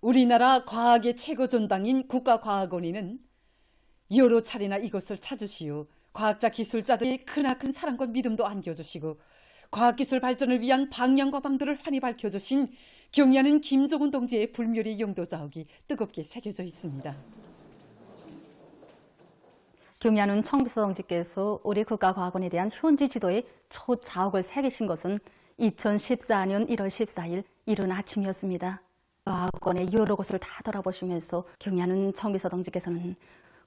우리나라 과학의 최고 전당인 국가과학원에는 여러 차례나 이것을 찾으시어 과학자 기술자들의 크나큰 사랑과 믿음도 안겨주시고 과학기술 발전을 위한 방향과 방도를 환히 밝혀주신 경의하는 김정은 동지의 불멸의 용도 자욱이 뜨겁게 새겨져 있습니다. 경의하는 청비서 동지께서 우리 국가과학원에 대한 현지 지도에 첫 자욱을 새기신 것은 2014년 1월 14일 이른 아침이었습니다. 과학원의 여러 곳을 다 돌아보시면서 경의하는 청비서 동지께서는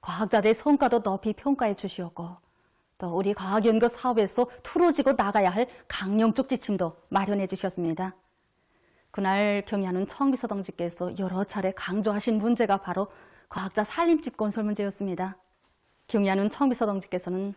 과학자들의 성과도 높이 평가해 주시었고 또 우리 과학연구 사업에서 투루지고 나가야 할 강령적 지침도 마련해 주셨습니다. 그날 경의하는 청비서 동지께서 여러 차례 강조하신 문제가 바로 과학자 산림집 건설 문제였습니다. 경의하는 청비서 동지께서는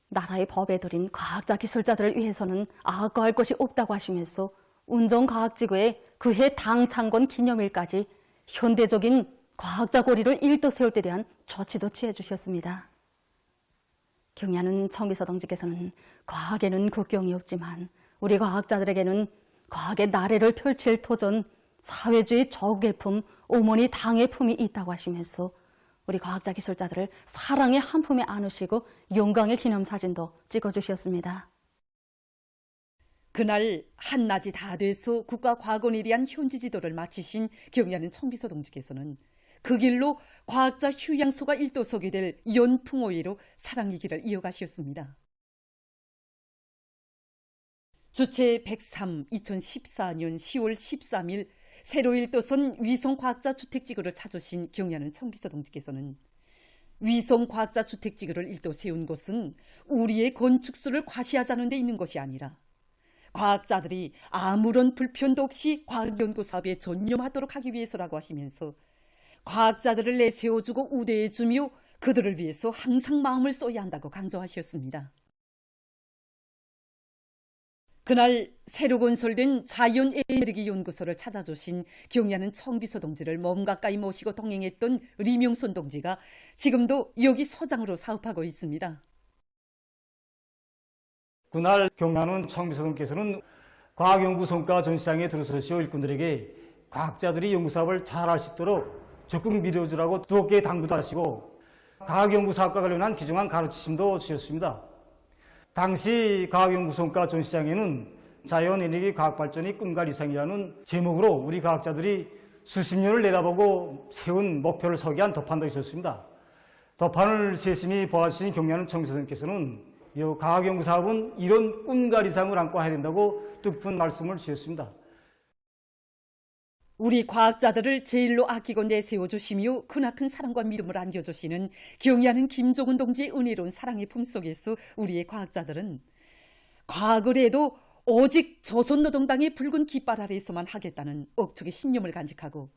나라의 법에 들인 과학자 기술자들을 위해서는 아까할 것이 없다고 하시면서 운정과학지구에 그해 당창건 기념일까지 현대적인 과학자 고리를 일도 세울 때 대한 조치도 취해 주셨습니다. 경의하는 청비서 동지께서는 과학에는 국경이 없지만 우리 과학자들에게는 과학의 나래를 펼칠 토전, 사회주의 조개품, 어머니 당의 품이 있다고 하시면서 우리 과학자 기술자들을 사랑의 한 품에 안으시고 영광의 기념사진도 찍어주셨습니다. 그날 한낮이 다 돼서 국가과학원에 대한 현지 지도를 마치신 경의하는 청비서 동지께서는 그 길로 과학자 휴양소가 일도서게 될 연풍오이로 사랑의 길을 이어가셨습니다. 주체 103 2014년 10월 13일 새로 일도선 위성과학자 주택지구를 찾으신 경의하는 청비서 동지께서는 위성과학자 주택지구를 일도 세운 곳은 우리의 건축수를 과시하자는 데 있는 것이 아니라 과학자들이 아무런 불편도 없이 과학연구 사업에 전념하도록 하기 위해서라고 하시면서 과학자들을 내세워주고 우대해주며 그들을 위해서 항상 마음을 써야 한다고 강조하셨습니다. 그날 새로 건설된 자연에너기 연구소를 찾아주신 경의하는 청비서 동지를 몸 가까이 모시고 동행했던 리명선 동지가 지금도 여기 소장으로 사업하고 있습니다. 그날 경의하는 청비서 동지께서는 과학연구 성과 전시장에 들어서시오 일꾼들에게 과학자들이 연구사업을 잘할 수 있도록 적극 밀어주라고 두렵게 당부도 하시고 과학연구 사업과 관련한 귀중한 가르치심도 주셨습니다. 당시 과학연구 성과 전시장에는 자연에너지 과학발전이 꿈과 이상이라는 제목으로 우리 과학자들이 수십 년을 내다보고 세운 목표를 설계한 덮판도 있었습니다. 덮판을 세심히 보아주신 경의하는 청비서 동지께서는 이 과학연구 사업은 이런 꿈과 이상을 안고 해야 된다고 뜻깊은 말씀을 주셨습니다. 우리 과학자들을 제일로 아끼고 내세워주시며 크나큰 사랑과 믿음을 안겨주시는 경의하는 김정은 동지의 은혜로운 사랑의 품속에서 우리의 과학자들은 과학을 해도 오직 조선노동당의 붉은 깃발 아래에서만 하겠다는 억척의 신념을 간직하고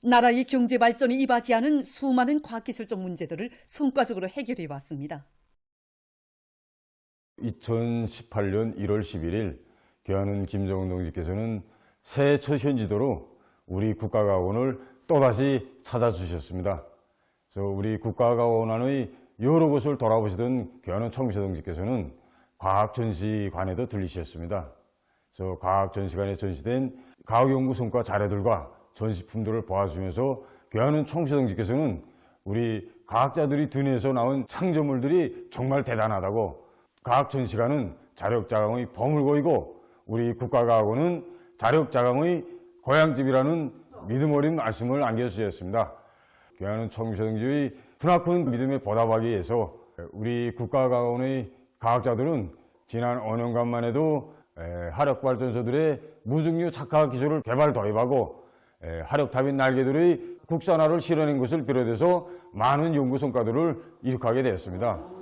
나라의 경제 발전에 이바지하는 수많은 과학기술적 문제들을 성과적으로 해결해 왔습니다. 2018년 1월 11일 경의하는 김정은 동지께서는 새해 첫 현지도로 우리 국가과학원을 또다시 찾아주셨습니다. 그래서 우리 국가과학원의 여러 곳을 돌아보시던 경의하는 청비서 동지께서는 과학전시관에도 들리셨습니다. 그래서 과학전시관에 전시된 과학연구 성과 자료들과 전시품들을 보아주면서 경의하는 청비서 동지께서는 우리 과학자들이 두뇌에서 나온 창조물들이 정말 대단하다고 과학전시관은 자력자강의 보물고이고 우리 국가과학원은 자력자강의 고향집이라는 믿음 어린 말씀을 안겨주셨습니다. 경의하는 청비서 동지의 크나큰 믿음에 보답하기 위해서 우리 국가과학원의 과학자들은 지난 5년간만 해도 화력발전소들의 무중류 착화 기술을 개발 도입하고 화력탑인 날개들의 국산화를 실현한 것을 비롯해서 많은 연구 성과들을 이룩하게 되었습니다.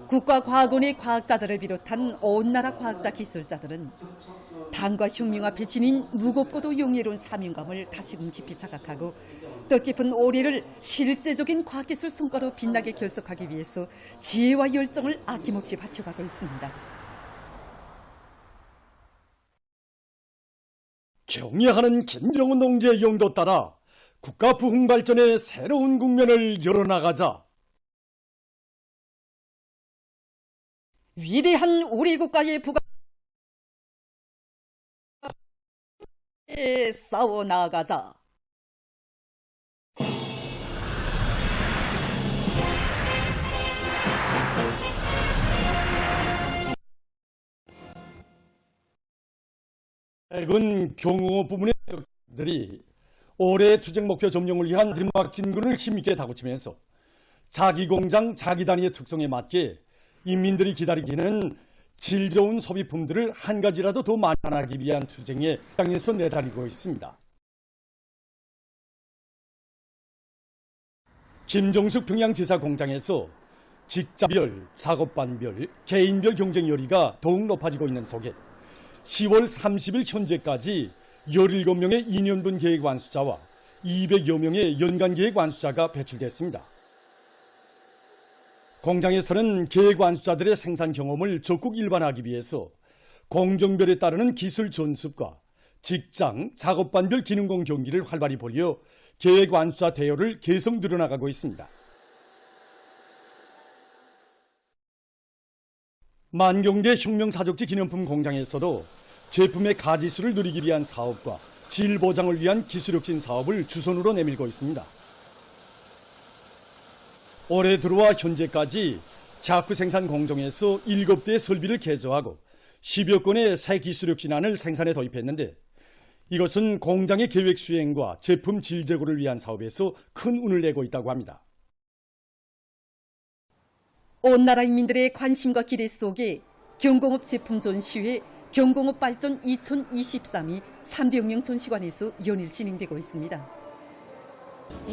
국가과학원의 과학자들을 비롯한 온 나라 과학자 기술자들은 당과 혁명 앞에 지닌 무겁고도 영예로운 사명감을 다시금 깊이 자각하고 뜻깊은 올해를 실제적인 과학기술 성과로 빛나게 결석하기 위해서 지혜와 열정을 아낌없이 바쳐가고 있습니다. 경의하는 김정은 동지의 용도 따라 국가 부흥 발전의 새로운 국면을 열어나가자. 위대한 우리 국가의 부가 함께 싸워 나가자. 최근 경공업 부문의 들이 올해 투쟁 목표 점령을 위한 마지막 진군을 힘있게 다그치면서 자기 공장, 자기 단위의 특성에 맞게 인민들이 기다리기는 질 좋은 소비품들을 한 가지라도 더 만나기 위한 투쟁에 땅에서 내달리고 있습니다. 김정숙 평양지사 공장에서 직장별, 작업반별, 개인별 경쟁 열의가 더욱 높아지고 있는 속에 10월 30일 현재까지 17명의 2년분 계획 완수자와 200여 명의 연간 계획 완수자가 배출됐습니다. 공장에서는 계획 완수자들의 생산 경험을 적극 일반화하기 위해서 공정별에 따르는 기술 전습과 직장, 작업반별 기능공 경기를 활발히 벌여 계획 완수자 대여를 계속 늘어나가고 있습니다. 만경대 혁명사적지 기념품 공장에서도 제품의 가지수를 누리기 위한 사업과 질 보장을 위한 기술혁신 사업을 주선으로 내밀고 있습니다. 올해 들어와 현재까지 자쿠 생산 공정에서 7대의 설비를 개조하고 10여 건의 새 기술혁신안을 생산에 도입했는데 이것은 공장의 계획 수행과 제품 질 제고를 위한 사업에서 큰 운을 내고 있다고 합니다. 온 나라 인민들의 관심과 기대 속에 경공업 제품 전시회 경공업 발전 2023이 3대 혁명 전시관에서 연일 진행되고 있습니다.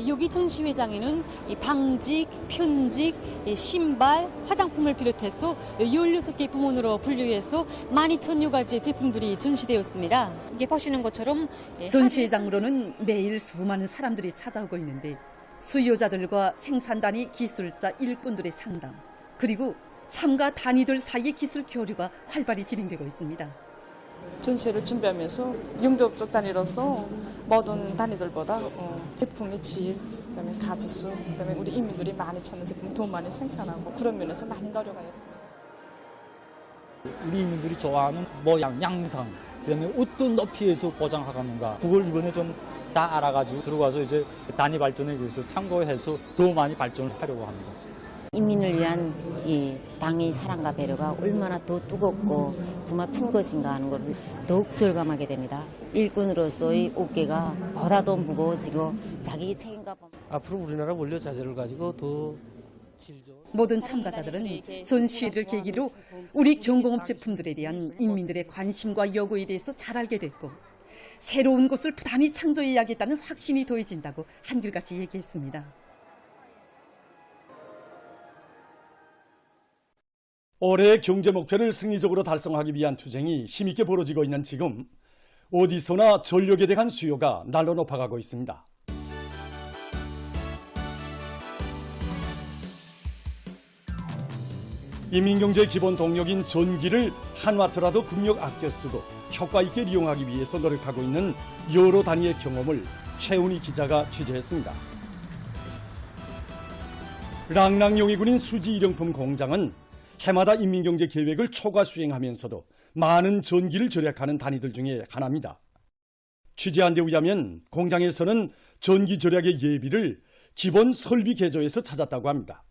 여기 전시회장에는 방직, 편직, 신발, 화장품을 비롯해서 16개 부문으로 분류해서 12,000여 가지의 제품들이 전시되었습니다. 이게 보시는 것처럼 전시회장으로는 매일 수많은 사람들이 찾아오고 있는데 수요자들과 생산단위 기술자 일꾼들의 상담 그리고 참가 단위들 사이의 기술 교류가 활발히 진행되고 있습니다. 전시회를 준비하면서 용접쪽 단위로서 모든 단위들보다 제품의 질, 그다음에 가지수, 그다음에 우리 인민들이 많이 찾는 제품 더 많이 생산하고 그런 면에서 많이 노력하였습니다. 우리 인민들이 좋아하는 모양, 양상, 그다음에 어떤 높이에서 보장하는가 그걸 이번에 좀 다 알아가지고 들어가서 이제 단위 발전에 대해서 참고해서 더 많이 발전을 하려고 합니다. 인민을 위한 이 당의 사랑과 배려가 얼마나 더 뜨겁고 정말 큰 것인가 하는 것을 더욱 절감하게 됩니다. 일꾼으로서의 어깨가 보다 더 무거워지고 자기 책임감. 앞으로 우리나라 원료 자재를 가지고 더 모든 참가자들은 전시회를 계기로 우리 경공업 제품들에 대한 인민들의 관심과 요구에 대해서 잘 알게 됐고 새로운 것을 부단히 창조해야겠다는 확신이 더해진다고 한결같이 얘기했습니다. 올해의 경제 목표를 승리적으로 달성하기 위한 투쟁이 힘있게 벌어지고 있는 지금 어디서나 전력에 대한 수요가 날로 높아가고 있습니다. 인민경제의 기본 동력인 전기를 한 와트라도 국력 아껴 쓰고 효과 있게 이용하기 위해서 노력하고 있는 여러 단위의 경험을 최훈희 기자가 취재했습니다. 랑랑용의군인 수지 일용품 공장은 해마다 인민경제 계획을 초과 수행하면서도 많은 전기를 절약하는 단위들 중에 하나입니다. 취재한 데 의하면 공장에서는 전기 절약의 예비를 기본 설비 개조에서 찾았다고 합니다.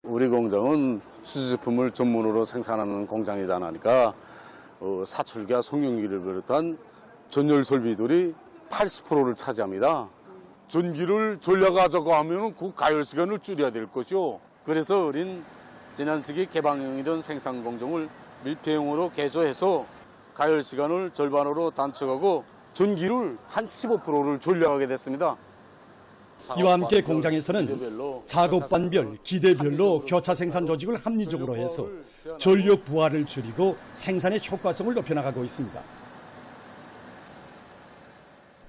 우리 공장은 수제품을 전문으로 생산하는 공장이다 보니까 사출기와 송영기를 비롯한 전열 설비들이 80%를 차지합니다. 전기를 절약하자고 하면 그 가열 시간을 줄여야 될 것이요. 그래서 우린 지난 시기 개방형이던 생산 공정을 밀폐형으로 개조해서 가열 시간을 절반으로 단축하고 전기를 한 15%를 절약하게 됐습니다. 이와 함께 공장에서는 작업반별, 기대별로 교차 생산 조직을 합리적으로 해서 전력 부하를 줄이고 생산의 효과성을 높여나가고 있습니다.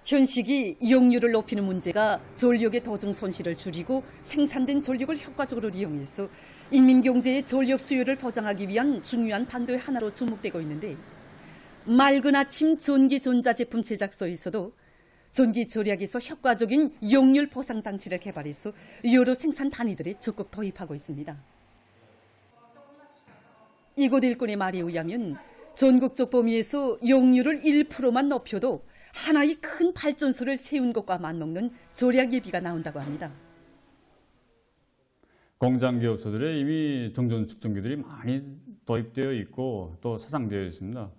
현 시기 이용률을 높이는 문제가 전력의 도중 손실을 줄이고 생산된 전력을 효과적으로 이용해서 인민경제의 전력 수요를 보장하기 위한 중요한 반도의 하나로 주목되고 있는데 맑은 아침 전기 전자제품 제작소에서도 전기 절약에서 효과적인 이용률 보상 장치를 개발해서 여러 생산 단위들에 적극 도입하고 있습니다. 이곳 일꾼의 말에 의하면 전국적 범위에서 용률을 1%만 높여도 하나의 큰 발전소를 세운 것과 맞먹는 절약 예비가 나온다고 합니다. 공장 기업소들에 이미 정전 측정기들이 많이 도입되어 있고 또 사상되어 있습니다.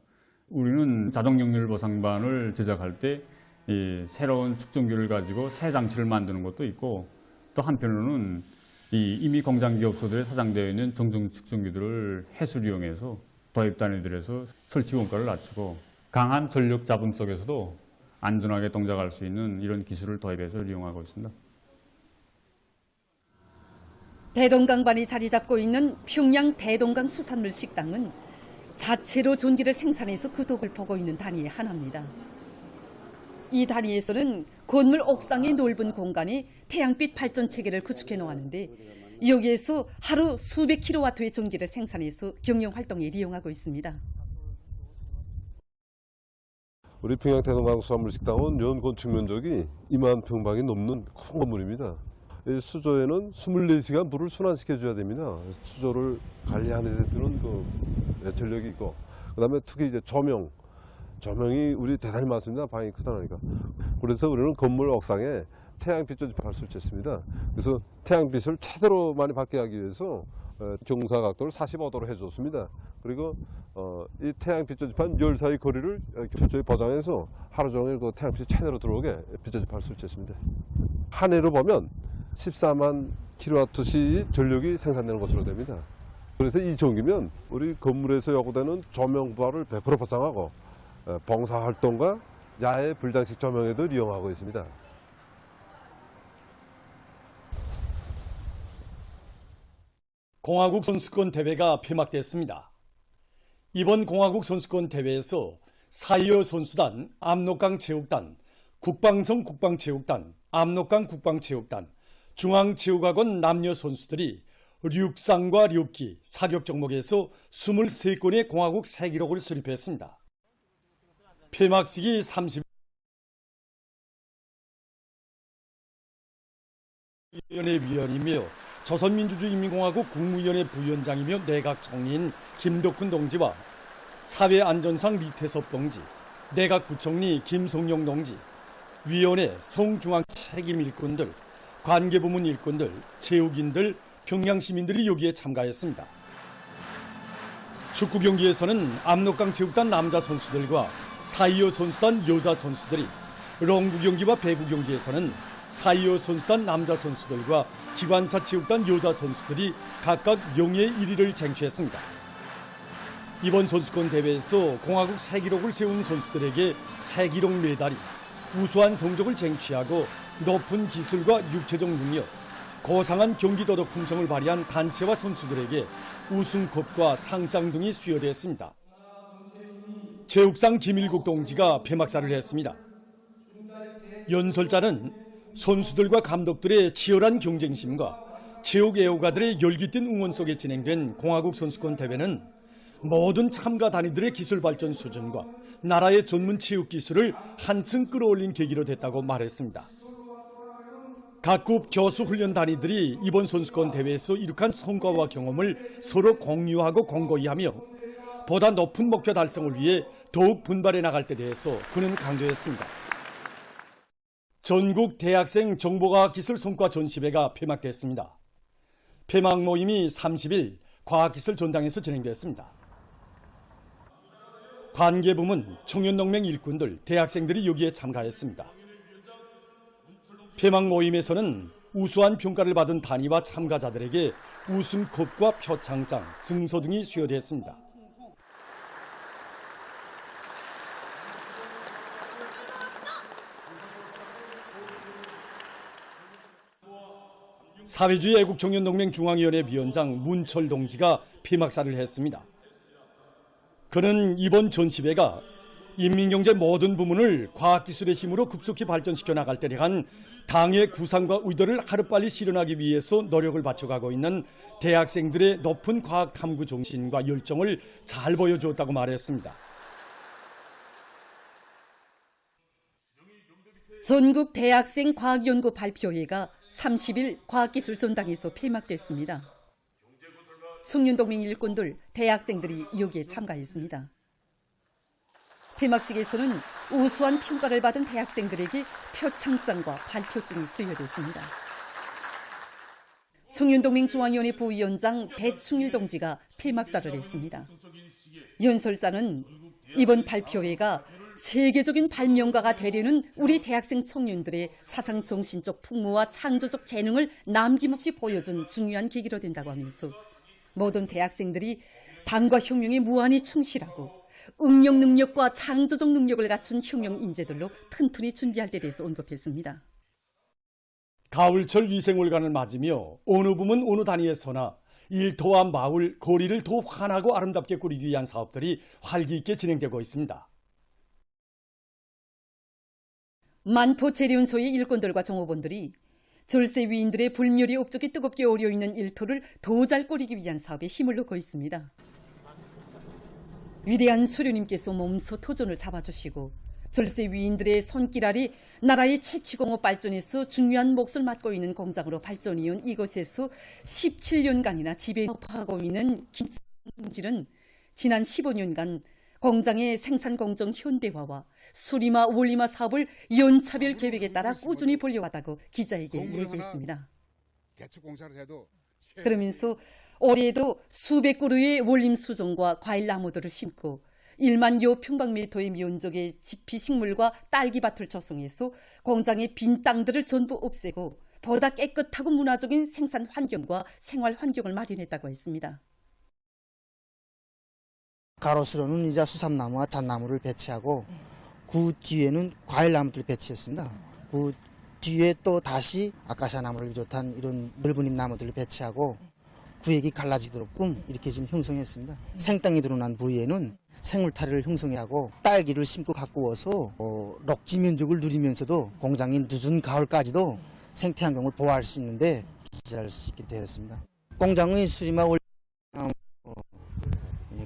우리는 자동 용률 보상반을 제작할 때 이 새로운 측정기를 가지고 새 장치를 만드는 것도 있고, 또 한편으로는 이미 공장 기업소들에 사장되어 있는 정전 측정기들을 해수를 이용해서 도입 단위들에서 설치 원가를 낮추고 강한 전력 잡음 속에서도 안전하게 동작할 수 있는 이런 기술을 도입해서 이용하고 있습니다. 대동강반이 자리 잡고 있는 평양 대동강 수산물 식당은 자체로 전기를 생산해서 그 덕을 보고 있는 단위의 하나입니다. 이 단위에서는 건물 옥상의 넓은 공간에 태양빛 발전 체계를 구축해 놓았는데, 여기에서 하루 수백 킬로와트의 전기를 생산해서 경영 활동에 이용하고 있습니다. 우리 평양 대동강 수산물 식당은 연 건축 면적이 2만 평방이 넘는 큰 건물입니다. 이 수조에는 24시간 물을 순환시켜줘야 됩니다. 수조를 관리하는 데 드는 그 전력이 있고, 그다음에 특히 이제 조명이 우리 대단히 많습니다. 방이 크다 보니까. 그래서 우리는 건물 옥상에 태양빛 조집판을 설치했습니다. 그래서 태양빛을 최대로 많이 받게 하기 위해서 경사 각도를 45도로 해줬습니다. 그리고 이 태양빛 조집판 열 사이 거리를 철저히 보장해서 하루 종일 그 태양빛이 최대로 들어오게 빛 조집판을 설치했습니다. 한 해로 보면 14만 킬로와트시 전력이 생산되는 것으로 됩니다. 그래서 이 전기면 우리 건물에서 요구되는 조명 부하를 100% 보장하고 봉사활동과 야외 불장식 조명에도 이용하고 있습니다. 공화국 선수권 대회가 폐막됐습니다. 이번 공화국 선수권 대회에서 4.25 선수단, 압록강 체육단, 국방성 국방체육단, 압록강 국방체육단, 중앙체육학원 남녀 선수들이 륙상과 륙기, 사격 종목에서 23건의 공화국 새 기록을 수립했습니다. 폐막식이 30일 위원이며 조선민주주의인민공화국 국무위원회 부위원장이며 내각총리인 김덕훈 동지와 사회안전상 리태섭 동지, 내각부총리 김성용 동지, 위원회 성중앙 책임 일꾼들, 관계부문 일꾼들, 체육인들, 평양시민들이 여기에 참가했습니다. 축구 경기에서는 압록강 체육단 남자 선수들과 4.25 선수단 여자 선수들이, 롱구 경기와 배구 경기에서는 4.25 선수단 남자 선수들과 기관차 체육단 여자 선수들이 각각 영예 1위를 쟁취했습니다. 이번 선수권 대회에서 공화국 새 기록을 세운 선수들에게 새 기록 메달이, 우수한 성적을 쟁취하고 높은 기술과 육체적 능력, 고상한 경기 도덕 품성을 발휘한 단체와 선수들에게 우승컵과 상장 등이 수여됐습니다. 체육상 김일국 동지가 폐막사를 했습니다. 연설자는 선수들과 감독들의 치열한 경쟁심과 체육 애호가들의 열기띤 응원 속에 진행된 공화국 선수권 대회는 모든 참가 단위들의 기술 발전 수준과 나라의 전문 체육 기술을 한층 끌어올린 계기로 됐다고 말했습니다. 각급 교수 훈련 단위들이 이번 선수권 대회에서 이룩한 성과와 경험을 서로 공유하고 공고히 하며 보다 높은 목표 달성을 위해 더욱 분발해 나갈 때 대해서 그는 강조했습니다. 전국 대학생 정보과학기술 성과 전시회가 폐막됐습니다. 폐막 모임이 30일 과학기술 전당에서 진행됐습니다. 관계부문, 청년농맹 일꾼들, 대학생들이 여기에 참가했습니다. 폐막 모임에서는 우수한 평가를 받은 단위와 참가자들에게 우승컵과 표창장, 증서 등이 수여됐습니다. 사회주의 애국청년동맹 중앙위원회 위원장 문철 동지가 폐막사를 했습니다. 그는 이번 전시회가 인민경제 모든 부문을 과학기술의 힘으로 급속히 발전시켜 나갈 때 대한 당의 구상과 의도를 하루빨리 실현하기 위해서 노력을 바쳐가고 있는 대학생들의 높은 과학 탐구 정신과 열정을 잘 보여주었다고 말했습니다. 전국 대학생 과학연구 발표회가 30일 과학기술 전당에서 폐막됐습니다. 청년동맹 일꾼들, 대학생들이 여기에 참가했습니다. 폐막식에서는 우수한 평가를 받은 대학생들에게 표창장과 발표증이 수여됐습니다. 청년동맹 중앙위원회 부위원장 배충일 동지가 폐막사를 했습니다. 연설자는 이번 발표회가 세계적인 발명가가 되려는 우리 대학생 청년들의 사상정신적 풍모와 창조적 재능을 남김없이 보여준 중요한 계기로 된다고 하면서 모든 대학생들이 당과 혁명에 무한히 충실하고 응용 능력과 창조적 능력을 갖춘 혁명 인재들로 튼튼히 준비할 때 대해서 언급했습니다. 가을철 위생월간을 맞으며 어느 부문 어느 단위에서나 일터와 마을, 거리를 더 환하고 아름답게 꾸리기 위한 사업들이 활기 있게 진행되고 있습니다. 만포 재련소의 일꾼들과 종업원들이 절세 위인들의 불멸의 업적이 뜨겁게 어려있는 일터를 더 잘 꾸리기 위한 사업에 힘을 넣고 있습니다. 위대한 수료님께서 몸소 토전을 잡아주시고 절세 위인들의 손길 아래 나라의 채취공업 발전에서 중요한 몫을 맡고 있는 공장으로 발전이온 이곳에서 17년간이나 지배하고 있는 김충질은 지난 15년간 공장의 생산 공정 현대화와 수리마 원리마 사업을 연차별 계획에 따라 꾸준히 벌려왔다고 기자에게 얘기했습니다. 그러면서 올해에도 수백 그루의 원림 수종과 과일 나무들을 심고 1만여 평방미터의 면적의 지피식물과 딸기밭을 조성해서 공장의 빈 땅들을 전부 없애고 보다 깨끗하고 문화적인 생산 환경과 생활 환경을 마련했다고 했습니다. 가로수로는 이제 수삼나무와 잣나무를 배치하고 그 뒤에는 과일나무들을 배치했습니다. 그 뒤에 또 다시 아카시아 나무를 비롯한 이런 넓은 잎 나무들을 배치하고 구획이 갈라지도록끔 이렇게 지금 형성했습니다. 생땅이 드러난 부위에는 생물타리를 형성하고 딸기를 심고 가꾸어서 럭지 면적을 누리면서도 공장인 늦은 가을까지도 생태환경을 보호할 수 있는데 기재할 수 있게 되었습니다. 공장의 수리마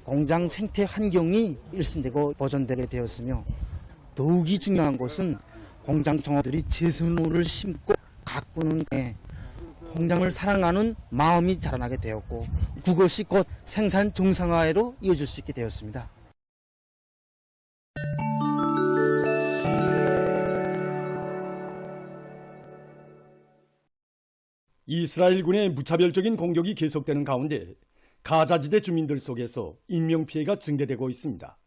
공장 생태 환경이 일신되고 보존되게 되었으며 더욱이 중요한 것은 공장 종업들이 제선호를 심고 가꾸는 공장을 사랑하는 마음이 자라나게 되었고 그것이 곧 생산 정상화로 이어질 수 있게 되었습니다. 이스라엘군의 무차별적인 공격이 계속되는 가운데 가자지대 주민들 속에서 인명피해가 증대되고 있습니다.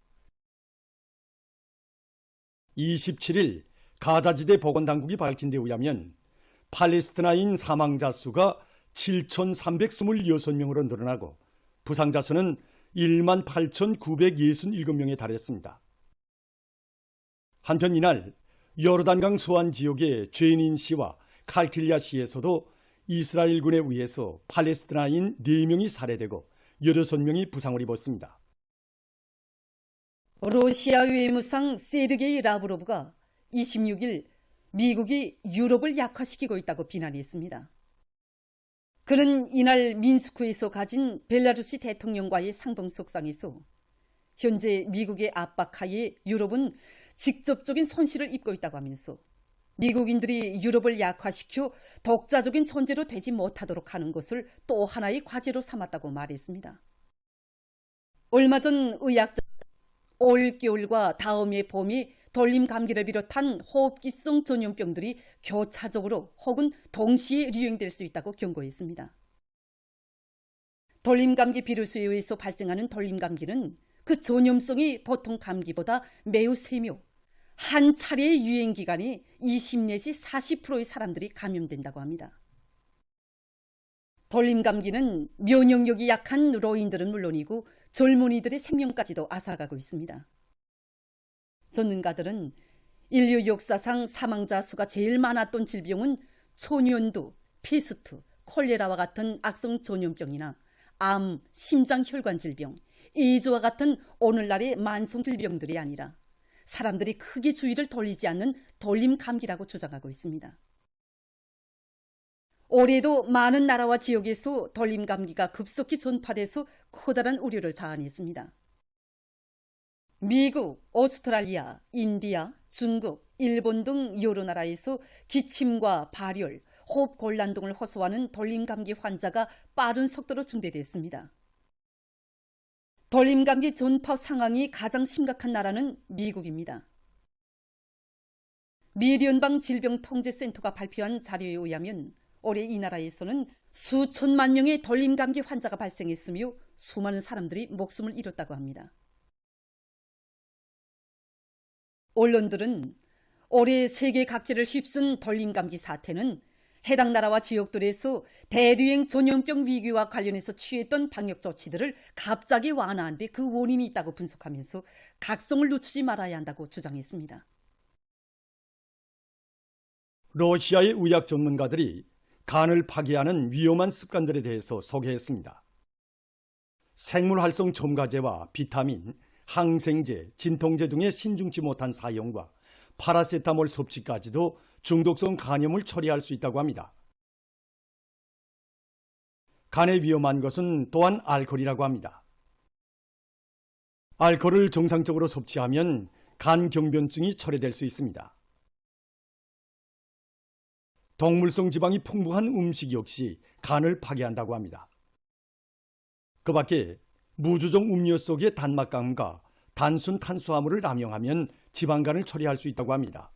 27일 가자지대 보건당국이 밝힌 데 의하면 팔레스티나인 사망자 수가 7,326명으로 늘어나고 부상자 수는 18,967명에 달했습니다. 한편 이날 요르단강 소안 지역의 죄닌 시와 칼킬리아 시에서도 이스라엘군에 의해서 팔레스티나인 4명이 살해되고 16명이 부상을 입었습니다. 러시아 외무상 세르게이 라브로브가 26일 미국이 유럽을 약화시키고 있다고 비난했습니다. 그는 이날 민스크에서 가진 벨라루시 대통령과의 상봉석상에서 현재 미국의 압박하에 유럽은 직접적인 손실을 입고 있다고 하면서 미국인들이 유럽을 약화시켜 독자적인 존재로 되지 못하도록 하는 것을 또 하나의 과제로 삼았다고 말했습니다. 얼마 전 의학자 올겨울과 다음 해 봄이 돌림 감기를 비롯한 호흡기성 전염병들이 교차적으로 혹은 동시에 유행될 수 있다고 경고했습니다. 돌림 감기 비루스에 의해서 발생하는 돌림 감기는 그 전염성이 보통 감기보다 매우 세며 한 차례의 유행 기간이 20 내지 40%의 사람들이 감염된다고 합니다. 돌림 감기는 면역력이 약한 노인들은 물론이고 젊은이들의 생명까지도 앗아가고 있습니다. 전문가들은 인류 역사상 사망자 수가 제일 많았던 질병은 초년두, 페스트, 콜레라와 같은 악성 전염병이나 암, 심장혈관 질병, 에이즈와 같은 오늘날의 만성 질병들이 아니라 사람들이 크게 주의를 돌리지 않는 돌림 감기라고 주장하고 있습니다. 올해도 많은 나라와 지역에서 돌림 감기가 급속히 전파돼서 커다란 우려를 자아냈습니다. 미국, 오스트랄리아, 인디아, 중국, 일본 등 여러 나라에서 기침과 발열, 호흡 곤란 등을 호소하는 돌림 감기 환자가 빠른 속도로 증대됐습니다. 돌림감기 전파 상황이 가장 심각한 나라는 미국입니다. 미 연방질병통제센터가 발표한 자료에 의하면 올해 이 나라에서는 수천만 명의 돌림감기 환자가 발생했으며 수많은 사람들이 목숨을 잃었다고 합니다. 언론들은 올해 세계 각지를 휩쓴 돌림감기 사태는 해당 나라와 지역들에서 대류행 전염병 위기와 관련해서 취했던 방역 조치들을 갑자기 완화한 데 그 원인이 있다고 분석하면서 각성을 늦추지 말아야 한다고 주장했습니다. 러시아의 의학 전문가들이 간을 파괴하는 위험한 습관들에 대해서 소개했습니다. 생물활성 첨가제와 비타민, 항생제, 진통제 등의 신중치 못한 사용과 파라세타몰 섭취까지도 중독성 간염을 초래할 수 있다고 합니다. 간에 위험한 것은 또한 알코올이라고 합니다. 알코올을 정상적으로 섭취하면 간경변증이 초래될 수 있습니다. 동물성 지방이 풍부한 음식 역시 간을 파괴한다고 합니다. 그 밖에 무주종 음료 속의 단맛감과 단순 탄수화물을 남용하면 지방간을 초래할 수 있다고 합니다.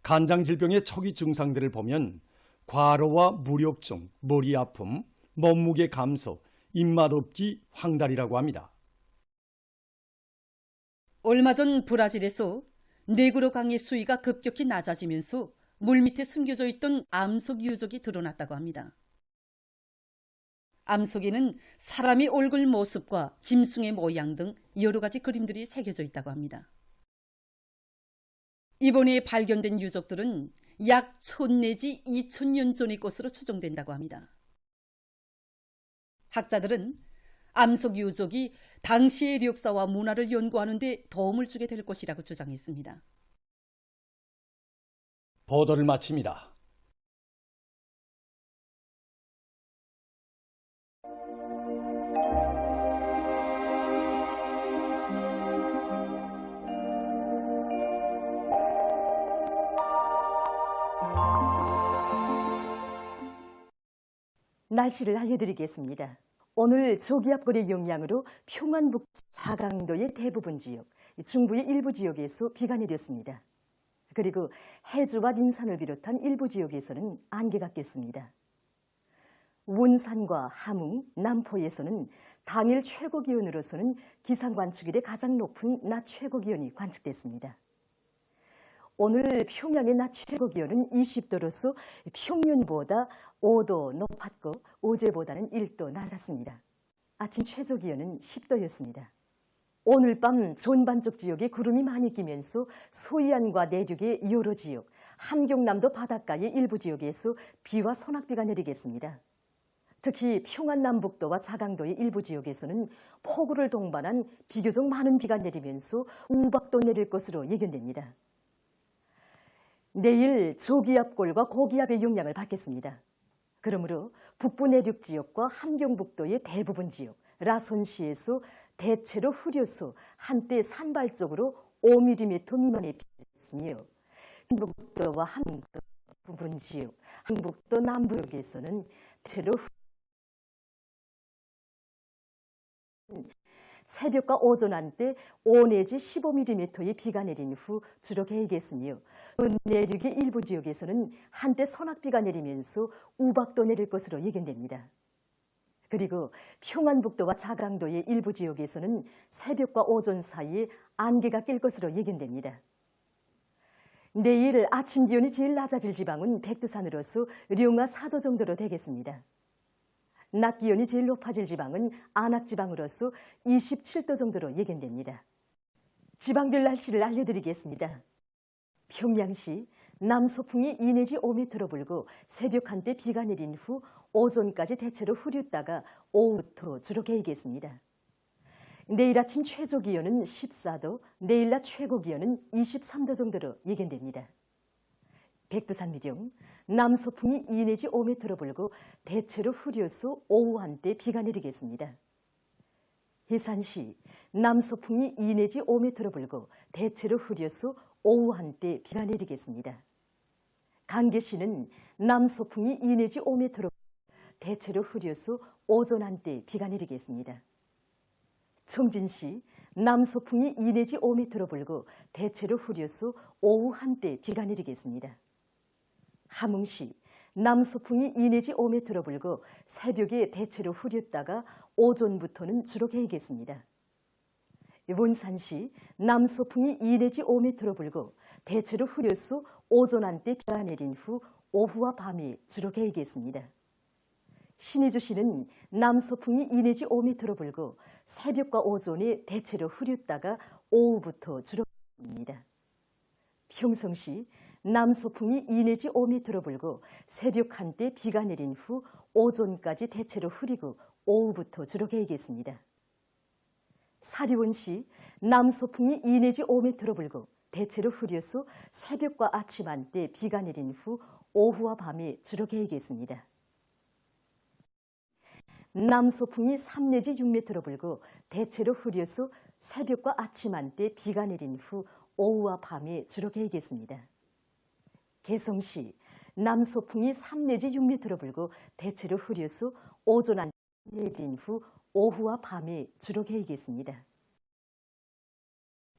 간장질병의 초기 증상들을 보면 과로와 무력증, 머리 아픔, 몸무게 감소, 입맛 없기, 황달이라고 합니다. 얼마 전 브라질에서 네그로 강의 수위가 급격히 낮아지면서 물밑에 숨겨져 있던 암석 유적이 드러났다고 합니다. 암석에는 사람의 얼굴 모습과 짐승의 모양 등 여러 가지 그림들이 새겨져 있다고 합니다. 이번에 발견된 유적들은 약 1000 내지 2000년 전의 것으로 추정된다고 합니다. 학자들은 암석 유적이 당시의 역사와 문화를 연구하는 데 도움을 주게 될 것이라고 주장했습니다. 보도를 마칩니다. 날씨를 알려드리겠습니다. 오늘 저기압골의 영향으로 평안북도 자강도의 대부분 지역, 중부의 일부 지역에서 비가 내렸습니다. 그리고 해주와 림산을 비롯한 일부 지역에서는 안개가 꼈습니다. 원산과 함흥, 남포에서는 당일 최고 기온으로서는 기상 관측 이래 가장 높은 낮 최고 기온이 관측됐습니다. 오늘 평양의 낮 최고 기온은 20도로서 평년보다 5도 높았고 어제보다는 1도 낮았습니다. 아침 최저 기온은 10도였습니다. 오늘 밤 전반적 지역에 구름이 많이 끼면서 소이안과 내륙의 여러 지역, 함경남도 바닷가의 일부 지역에서 비와 소낙비가 내리겠습니다. 특히 평안남북도와 자강도의 일부 지역에서는 폭우를 동반한 비교적 많은 비가 내리면서 우박도 내릴 것으로 예견됩니다. 내일 저기압골과 고기압의 영향을 받겠습니다. 그러므로 북부 내륙 지역과 함경북도의 대부분 지역, 라선시에서 대체로 흐려서 한때 산발적으로 5mm 미만의 비였으며 경북도와 함북도 부분 지역, 함북도 남부역에서는 대체로 새벽과 오전 한때 5 내지 15mm의 비가 내린 후 주로 개겠으며 내륙의 일부 지역에서는 한때 소낙비가 내리면서 우박도 내릴 것으로 예견됩니다. 그리고 평안북도와 자강도의 일부 지역에서는 새벽과 오전 사이에 안개가 낄 것으로 예견됩니다. 내일 아침 기온이 제일 낮아질 지방은 백두산으로서 령화 4도 정도로 되겠습니다. 낮 기온이 제일 높아질 지방은 안악지방으로서 27도 정도로 예견됩니다. 지방별 날씨를 알려드리겠습니다. 평양시 남서풍이 2 내지 5m로 불고 새벽 한때 비가 내린 후 오전까지 대체로 흐렸다가 오후부터 주로 개이겠습니다. 내일 아침 최저 기온은 14도, 내일 낮 최고 기온은 23도 정도로 예견됩니다. 백두산 미령, 남서풍이 2 내지 5m로 불고 대체로 흐려서 오후 한때 비가 내리겠습니다. 해산시, 남서풍이 2 내지 5m로 불고 대체로 흐려서 오후 한때 비가 내리겠습니다. 강계시는 남서풍이 2 내지 5m로 대체로 흐려서 오전 한때 비가 내리겠습니다. 청진시 남서풍이 2 내지 5m로 불고 대체로 흐려서 오후 한때 비가 내리겠습니다. 함흥시 남서풍이 2 내지 5m로 불고 새벽에 대체로 흐렸다가 오전부터는 주로 개이겠습니다. 원산시 남서풍이 2 내지 5m로 불고 대체로 흐려서 오전 한때 비가 내린 후 오후와 밤에 주로 개이겠습니다. 신의주시는 남서풍이 2 내지 5m로 불고 새벽과 오전에 대체로 흐렸다가 오후부터 주로 개입니다. 평성시 남서풍이 2 내지 5m로 불고 새벽 한때 비가 내린 후 오전까지 대체로 흐리고 오후부터 주로 개이겠습니다. 사리원시 남서풍이 2 내지 5m로 불고 대체로 흐려서 새벽과 아침 한때 비가 내린 후 오후와 밤에 주로 개이겠습니다. 남서풍이 3 내지 6m로 불고 대체로 흐려서 새벽과 아침 한때 비가 내린 후 오후와 밤에 주로 개이겠습니다. 개성시 남서풍이 3 내지 6m로 불고 대체로 흐려서 오전 한때 내린 후 오후와 밤에 주로 개이겠습니다.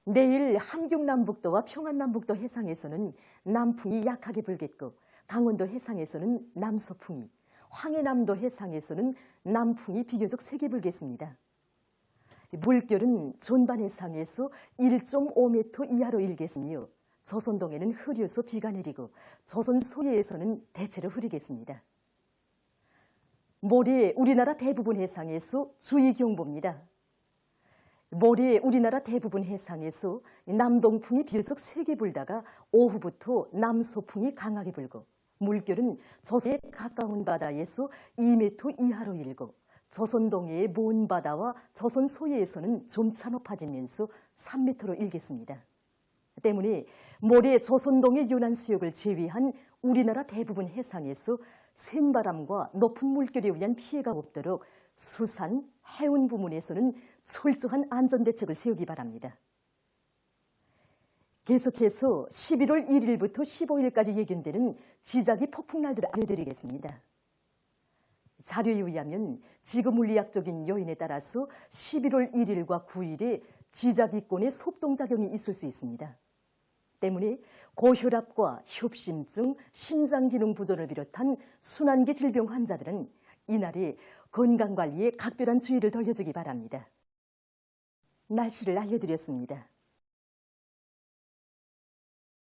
내일 함경남북도와 평안남북도 해상에서는 남풍이 약하게 불겠고 강원도 해상에서는 남서풍이, 황해남도 해상에서는 남풍이 비교적 세게 불겠습니다. 물결은 존반 해상에서 1.5m 이하로 일겠으며 조선동해는 흐려서 비가 내리고 조선 소해에서는 대체로 흐리겠습니다. 모레 우리나라 대부분 해상에서 주의경보입니다. 모레 우리나라 대부분 해상에서 남동풍이 비교적 세게 불다가 오후부터 남서풍이 강하게 불고 물결은 조선에 가까운 바다에서 2m 이하로 일고 조선 동해의 먼 바다와 조선 소해에서는 점차 높아지면서 3m로 일겠습니다. 때문에 모레 조선 동해 연안 수역을 제외한 우리나라 대부분 해상에서 센 바람과 높은 물결에 의한 피해가 없도록 수산, 해운 부문에서는 철저한 안전대책을 세우기 바랍니다. 계속해서 11월 1일부터 15일까지 예견되는 지자기 폭풍날들을 알려드리겠습니다. 자료에 의하면 지구물리학적인 요인에 따라서 11월 1일과 9일에 지자기권의 속동작용이 있을 수 있습니다. 때문에 고혈압과 협심증, 심장기능 부전을 비롯한 순환기 질병 환자들은 이날에 건강관리에 각별한 주의를 돌려주기 바랍니다. 날씨를 알려드렸습니다.